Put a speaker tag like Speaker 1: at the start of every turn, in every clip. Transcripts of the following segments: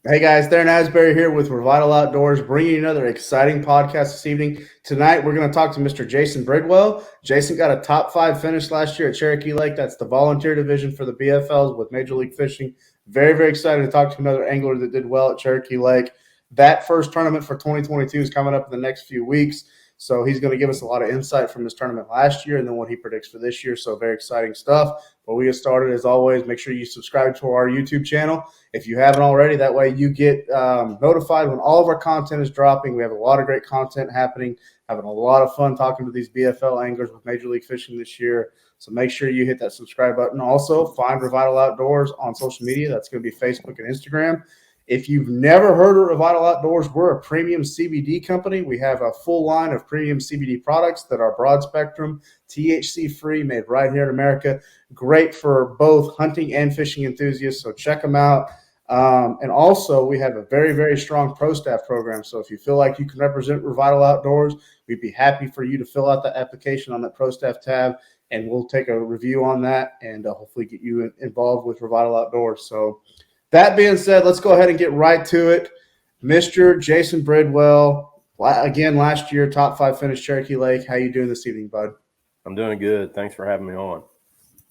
Speaker 1: Hey guys, Darren Asbury here with Revital Outdoors, bringing you another exciting podcast this evening. Tonight, we're going to talk to Mr. Jason Bridwell. Jason got a top 5 finish last year at Cherokee Lake. That's the volunteer division for the BFLs with Major League Fishing. Very, very excited to talk to another angler that did well at Cherokee Lake. That first tournament for 2022 is coming up in the next few weeks. So he's going to give us a lot of insight from his tournament last year and then what he predicts for this year. So very exciting stuff. But we get started, as always, make sure you subscribe to our YouTube channel if you haven't already. That way you get notified when all of our content is dropping. We have a lot of great content happening, having a lot of fun talking to these BFL anglers with Major League Fishing this year. So make sure you hit that subscribe button. Also, find Revital Outdoors on social media. That's going to be Facebook and Instagram. If you've never heard of Revital Outdoors, we're a premium CBD company. We have a full line of premium CBD products that are broad spectrum, THC free, made right here in America. Great for both hunting and fishing enthusiasts. So check them out. And also, we have a very, very strong pro staff program. So if you feel like you can represent Revital Outdoors, we'd be happy for you to fill out that application on that pro staff tab, and we'll take a review on that and hopefully get you involved with Revital Outdoors. So that being said, let's go ahead and get right to it. Mr. Jason Bridwell, again, last year, top 5 finish, Cherokee Lake. How you doing this evening, bud?
Speaker 2: I'm doing good. Thanks for having me on.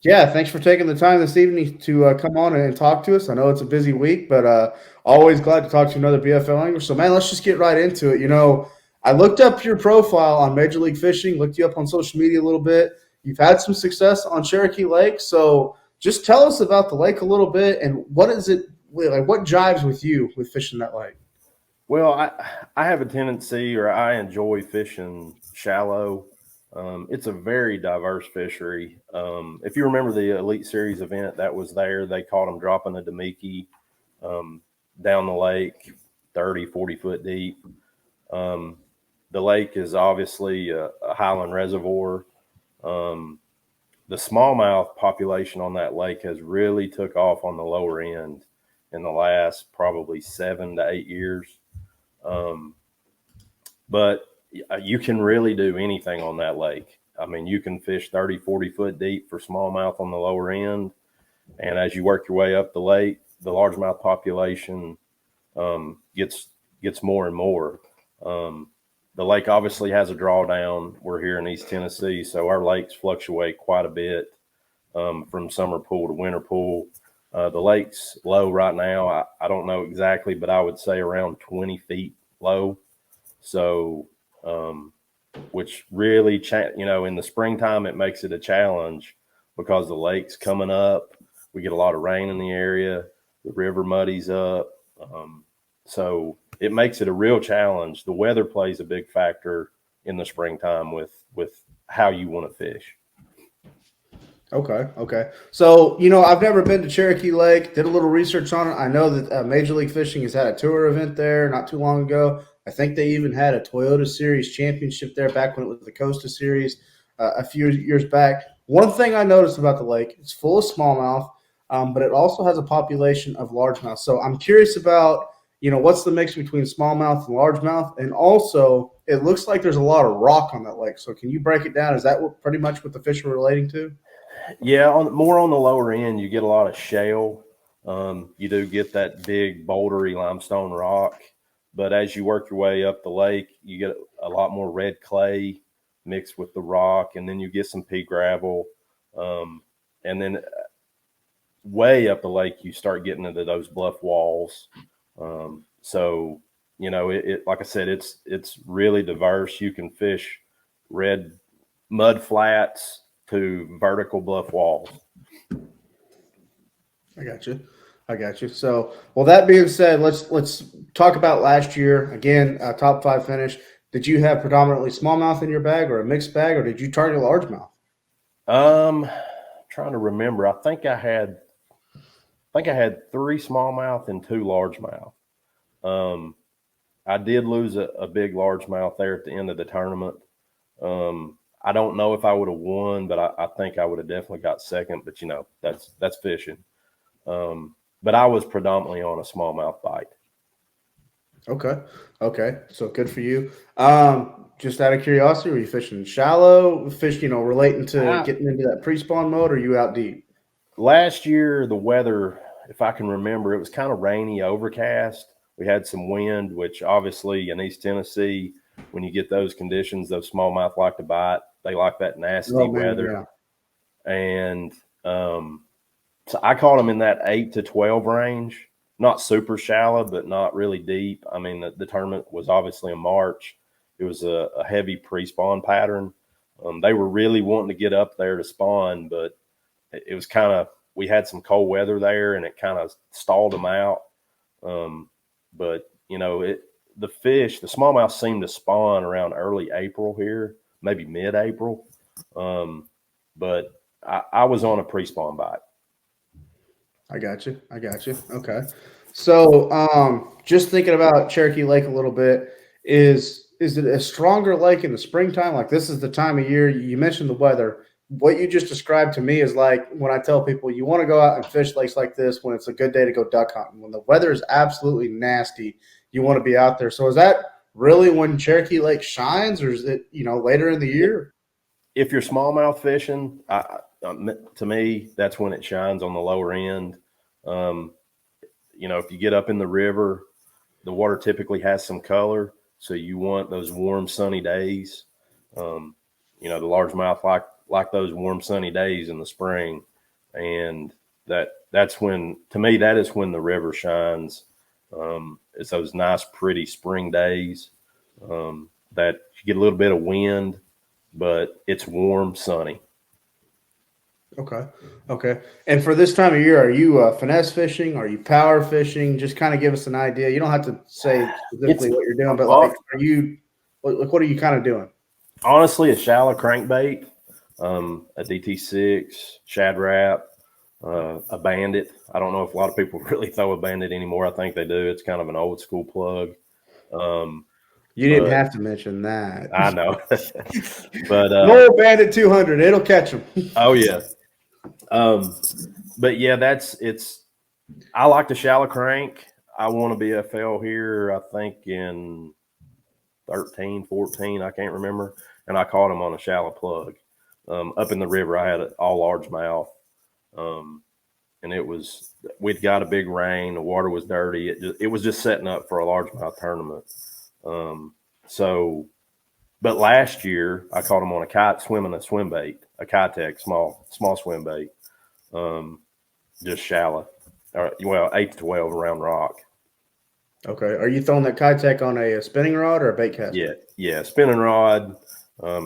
Speaker 1: Yeah, thanks for taking the time this evening to come on and talk to us. I know it's a busy week, but always glad to talk to another BFL angler. So, man, let's just get right into it. You know, I looked up your profile on Major League Fishing, looked you up on social media a little bit. You've had some success on Cherokee Lake. So just tell us about the lake a little bit and what is it like? What jives with you with fishing that lake?
Speaker 2: Well, I have a tendency, or I enjoy fishing shallow. It's a very diverse fishery. If you remember the Elite Series event that was there, they caught them dropping a Demiki down the lake, 30, 40 foot deep. The lake is obviously a highland reservoir. The smallmouth population on that lake has really took off on the lower end in the last probably 7 to 8 years. But you can really do anything on that lake. I mean, you can fish 30, 40 foot deep for smallmouth on the lower end. And as you work your way up the lake, the largemouth population gets more and more. The lake obviously has a drawdown. We're here in East Tennessee, so our lakes fluctuate quite a bit from summer pool to winter pool. The lake's low right now. I don't know exactly, but I would say around 20 feet low. So, which really, in the springtime, it makes it a challenge because the lake's coming up. We get a lot of rain in the area. The river muddies up. So it makes it a real challenge. The weather plays a big factor in the springtime with how you want to fish.
Speaker 1: Okay. So, you know, I've never been to Cherokee Lake, did a little research on it. I know that Major League Fishing has had a tour event there not too long ago. I think they even had a Toyota Series championship there back when it was the Costa Series a few years back. One thing I noticed about the lake, it's full of smallmouth, but it also has a population of largemouth. So I'm curious about, you know, what's the mix between smallmouth and largemouth? And also, it looks like there's a lot of rock on that lake. So can you break it down? Is that pretty much what the fish are relating to?
Speaker 2: Yeah, more on the lower end, you get a lot of shale. You do get that big bouldery limestone rock, but as you work your way up the lake, you get a lot more red clay mixed with the rock, and then you get some pea gravel, and then way up the lake, you start getting into those bluff walls. So you know, it like I said, it's really diverse. You can fish red mud flats to vertical bluff walls.
Speaker 1: I got you. So, well, that being said, let's talk about last year again. Top 5 finish. Did you have predominantly smallmouth in your bag, or a mixed bag, or did you target largemouth?
Speaker 2: Trying to remember. I think I had 3 smallmouth and 2 largemouth. I did lose a big largemouth there at the end of the tournament. I don't know if I would have won, but I think I would have definitely got second. But you know, that's fishing. But I was predominantly on a smallmouth bite.
Speaker 1: Okay. So good for you. Just out of curiosity, were you fishing shallow fish? You know, relating to getting into that pre-spawn mode, or are you out deep?
Speaker 2: Last year, the weather if I can remember, it was kind of rainy, overcast. We had some wind, which obviously in East Tennessee, when you get those conditions, those smallmouth like to bite. They like that nasty weather.
Speaker 1: Yeah.
Speaker 2: And so I caught them in that 8 to 12 range, not super shallow, but not really deep. I mean, the tournament was obviously in March. It was a heavy pre-spawn pattern. They were really wanting to get up there to spawn, but it was kind of, we had some cold weather there and it kind of stalled them out. But you know, the smallmouth seemed to spawn around early April here, maybe mid-April. But I was on a pre-spawn bite.
Speaker 1: I got you. Okay. So just thinking about Cherokee Lake a little bit, is it a stronger lake in the springtime? Like, this is the time of year, you mentioned the weather. What you just described to me is like when I tell people you want to go out and fish lakes like this when it's a good day to go duck hunting. When the weather is absolutely nasty, you want to be out there. So is that really when Cherokee Lake shines, or is it, later in the year?
Speaker 2: If you're smallmouth fishing, to me, that's when it shines on the lower end. If you get up in the river, the water typically has some color, so you want those warm, sunny days. The largemouth like those warm, sunny days in the spring, and that's when, to me, that is when the river shines. It's those nice, pretty spring days that you get a little bit of wind, but it's warm, sunny.
Speaker 1: Okay. And for this time of year, are you finesse fishing? Are you power fishing? Just kind of give us an idea. You don't have to say specifically what you're doing, but like, what are you kind of doing?
Speaker 2: Honestly, a shallow crankbait, a DT6, Shad Rap, a Bandit. I don't know if a lot of people really throw a Bandit anymore. I think they do. It's kind of an old school plug.
Speaker 1: You didn't have to mention that.
Speaker 2: I know. But
Speaker 1: no Bandit 200, it'll catch them.
Speaker 2: Oh yeah. But yeah, I like the shallow crank. I won a BFL here, I think in 13, 14, I can't remember. And I caught him on a shallow plug. Up in the river, I had it all largemouth. And we'd got a big rain. The water was dirty. It was just setting up for a largemouth tournament. But last year I caught him on a kite swimming a swim bait, a Kitech small swim bait, just shallow, 8 to 12 around rock.
Speaker 1: Okay. Are you throwing that Kitech on a spinning rod or a bait cast?
Speaker 2: Yeah, spinning rod,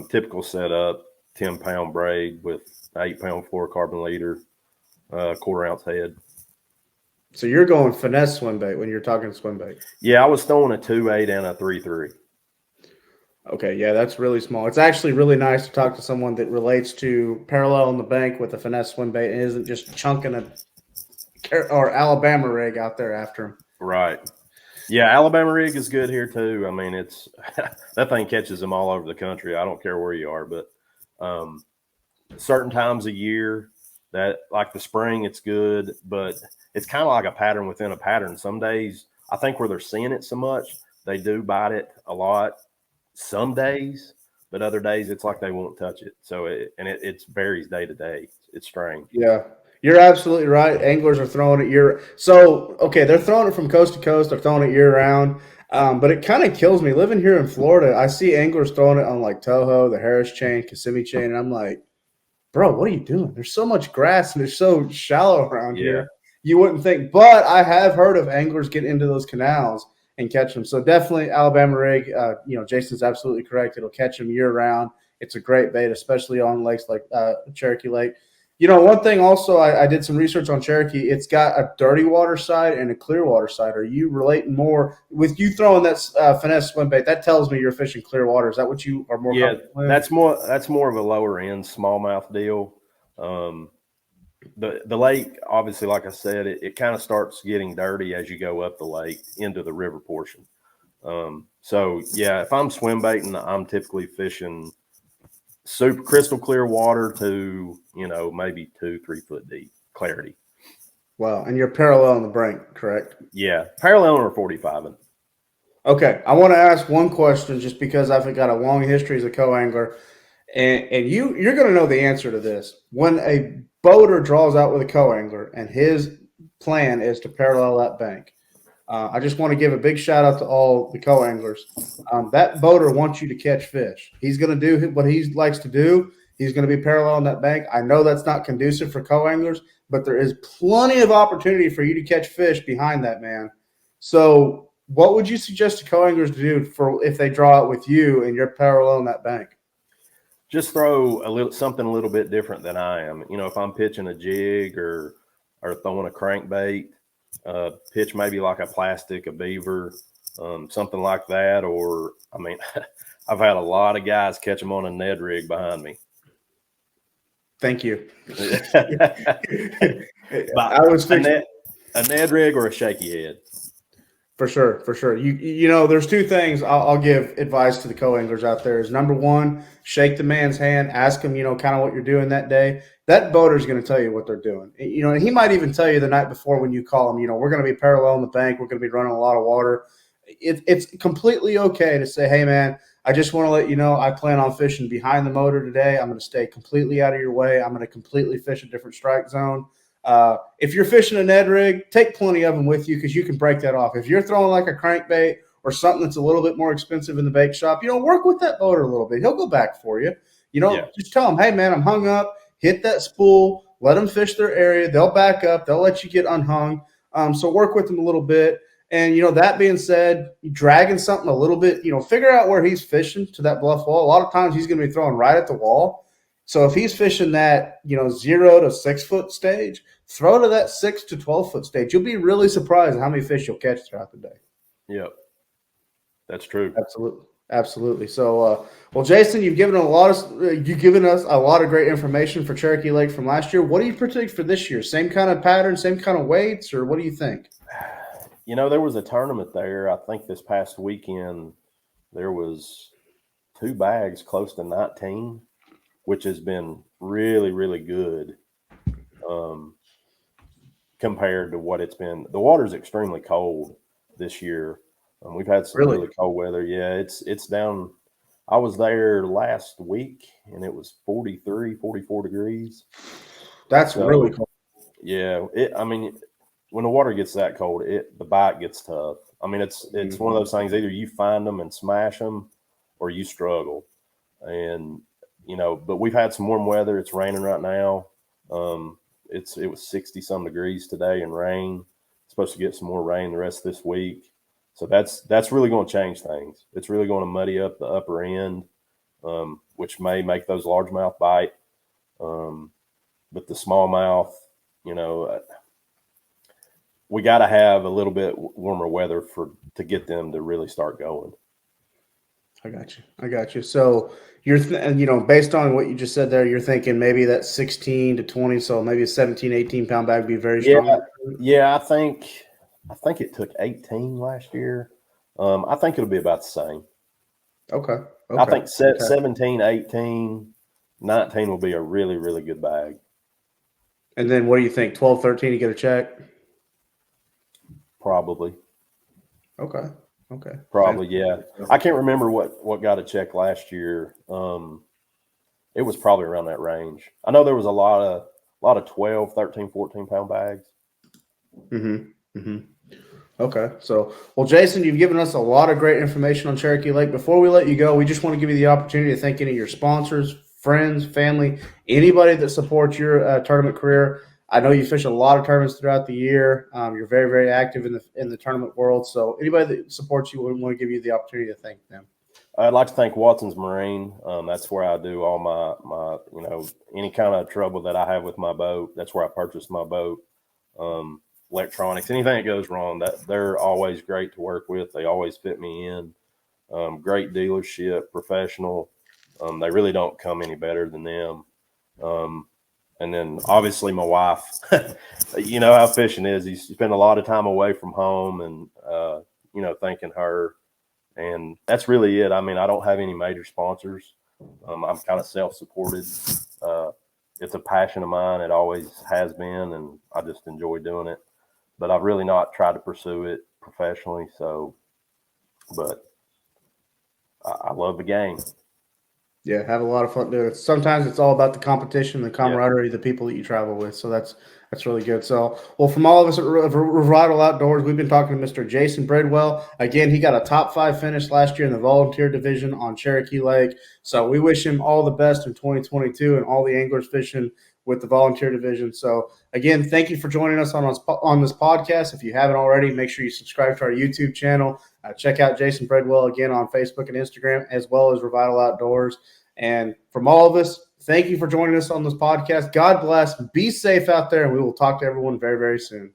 Speaker 2: typical setup, 10-pound braid with 8-pound fluorocarbon leader, quarter-ounce head.
Speaker 1: So you're going finesse swim bait when you're talking swim bait?
Speaker 2: Yeah, I was throwing a 2.8 and a 3.3.
Speaker 1: Okay, yeah, that's really small. It's actually really nice to talk to someone that relates to parallel on the bank with a finesse swim bait and isn't just chunking or Alabama rig out there after him.
Speaker 2: Right. Yeah, Alabama rig is good here too. I mean, it's that thing catches them all over the country. I don't care where you are, but certain times of year, that like the spring, it's good, but it's kind of like a pattern within a pattern. Some days, I think where they're seeing it so much, they do bite it a lot. Some days, but other days it's like they won't touch it. So it varies day to day. It's strange.
Speaker 1: Yeah, you're absolutely right. Anglers are throwing it they're throwing it from coast to coast. They're throwing it year round. But it kind of kills me living here in Florida. I see anglers throwing it on like Toho, the Harris chain, Kissimmee chain, and I'm like, bro, what are you doing? There's so much grass and it's so shallow around here. You wouldn't think, but I have heard of anglers get into those canals and catch them. So definitely Alabama rig. Jason's absolutely correct. It'll catch them year round. It's a great bait, especially on lakes like Cherokee Lake. One thing also, I did some research on Cherokee. It's got a dirty water side and a clear water side. Are you relating more with you throwing that finesse swim bait? That tells me you're fishing clear water. Is that what you are more?
Speaker 2: Yeah, that's more of a lower end smallmouth deal. The lake, obviously, like I said, it kind of starts getting dirty as you go up the lake into the river portion. So yeah, if I'm swim baiting, I'm typically fishing super crystal clear water to, maybe 2-3 foot deep clarity.
Speaker 1: Wow. And you're parallel on the brink, correct?
Speaker 2: Yeah. Parallel or 45.
Speaker 1: Okay. I want to ask one question just because I've got a long history as a co-angler, and you're going to know the answer to this. When a boater draws out with a co-angler and his plan is to parallel that bank. I just want to give a big shout out to all the co-anglers. That boater wants you to catch fish. He's going to do what he likes to do. He's going to be paralleling that bank. I know that's not conducive for co-anglers, but there is plenty of opportunity for you to catch fish behind that man. So what would you suggest to co-anglers to do for if they draw out with you and you're paralleling that bank?
Speaker 2: Just throw something a little bit different than I am. You know, if I'm pitching a jig or throwing a crankbait, pitch maybe like a plastic, a beaver, something like that. Or, I mean, I've had a lot of guys catch them on a Ned rig behind me.
Speaker 1: Thank you.
Speaker 2: I was thinking a Ned rig or a shaky head.
Speaker 1: For sure. You know, there's two things I'll give advice to the co-anglers out there is number one, shake the man's hand, ask him, you know, kind of what you're doing that day. That boater's going to tell you what they're doing. You know, and he might even tell you the night before when you call him, you know, we're going to be paralleling the bank. We're going to be running a lot of water. It's completely okay to say, hey, man, I just want to let you know I plan on fishing behind the motor today. I'm going to stay completely out of your way. I'm going to completely fish a different strike zone. If you're fishing a Ned rig, take plenty of them with you because you can break that off. If you're throwing like a crankbait or something that's a little bit more expensive in the bait shop, you know, work with that boater a little bit. He'll go back for you. You know, Just tell him, hey, man, I'm hung up. Hit that spool. Let them fish their area. They'll back up. They'll let you get unhung. So work with them a little bit. And, you know, that being said, dragging something a little bit, you know, figure out where he's fishing to that bluff wall. A lot of times he's going to be throwing right at the wall. So if he's fishing that, you know, 0 to 6 foot stage, throw to that 6 to 12 foot stage. You'll be really surprised at how many fish you'll catch throughout the day.
Speaker 2: Yep. That's true.
Speaker 1: Absolutely. So, well, Jason, you've given us a lot of great information for Cherokee Lake from last year. What do you predict for this year? Same kind of pattern, same kind of weights, or what do you think?
Speaker 2: You know, there was a tournament there. I think this past weekend there was 2 bags close to 19, which has been really, really good compared to what it's been. The water's extremely cold this year. We've had some really cold weather. Yeah, it's down. I was there last week, and it was 43, 44 degrees.
Speaker 1: That's really cold.
Speaker 2: Yeah, I mean, when the water gets that cold, the bite gets tough. I mean, it's one of those things. Either you find them and smash them, or you struggle. And you know, but we've had some warm weather. It's raining right now. It was 60-some degrees today and rain. It's supposed to get some more rain the rest of this week. So that's really going to change things. It's really going to muddy up the upper end, which may make those largemouth bite. But the smallmouth, you know, we got to have a little bit warmer weather to get them to really start going.
Speaker 1: I got you. So you're, you know, based on what you just said there, you're thinking maybe that 16 to 20, so maybe a 17, 18 pound bag would be very strong.
Speaker 2: Yeah, I think it took 18 last year. I think it'll be about the same.
Speaker 1: Okay.
Speaker 2: I think 17, 18, 19 will be a really, really good bag.
Speaker 1: And then what do you think? 12, 13, you get a check?
Speaker 2: Probably.
Speaker 1: Okay.
Speaker 2: Probably, yeah. I can't remember what got a check last year. It was probably around that range. I know there was a lot of 12, 13, 14 pound bags.
Speaker 1: Okay. So, well, Jason, you've given us a lot of great information on Cherokee Lake. Before we let you go, we just want to give you the opportunity to thank any of your sponsors, friends, family, anybody that supports your tournament career. I know you fish a lot of tournaments throughout the year. You're very, very active in the tournament world. So anybody that supports you, we want to give you the opportunity to thank them.
Speaker 2: I'd like to thank Watson's Marine. That's where I do all my you know, any kind of trouble that I have with my boat. That's where I purchase my boat. Electronics, anything that goes wrong, that they're always great to work with. They always fit me in. Great dealership, professional. They really don't come any better than them. And then obviously my wife, you know how fishing is. You spend a lot of time away from home and, you know, thanking her. And that's really it. I mean, I don't have any major sponsors. I'm kind of self-supported. It's a passion of mine. It always has been, and I just enjoy doing it. But I've really not tried to pursue it professionally. So, but I love the game.
Speaker 1: Yeah, have a lot of fun doing it. Sometimes it's all about the competition, the camaraderie, the people that you travel with. So that's really good. So, well, from all of us at Revital Outdoors, we've been talking to Mr. Jason Bridwell. Again, he got a top 5 finish last year in the volunteer division on Cherokee Lake. So we wish him all the best in 2022 and all the anglers fishing with the volunteer division. So again, thank you for joining us on this podcast. If you haven't already, make sure you subscribe to our YouTube channel. Check out Jason Bridwell again on Facebook and Instagram, as well as Revital Outdoors. And from all of us, thank you for joining us on this podcast. God bless. Be safe out there, and we will talk to everyone very, very soon.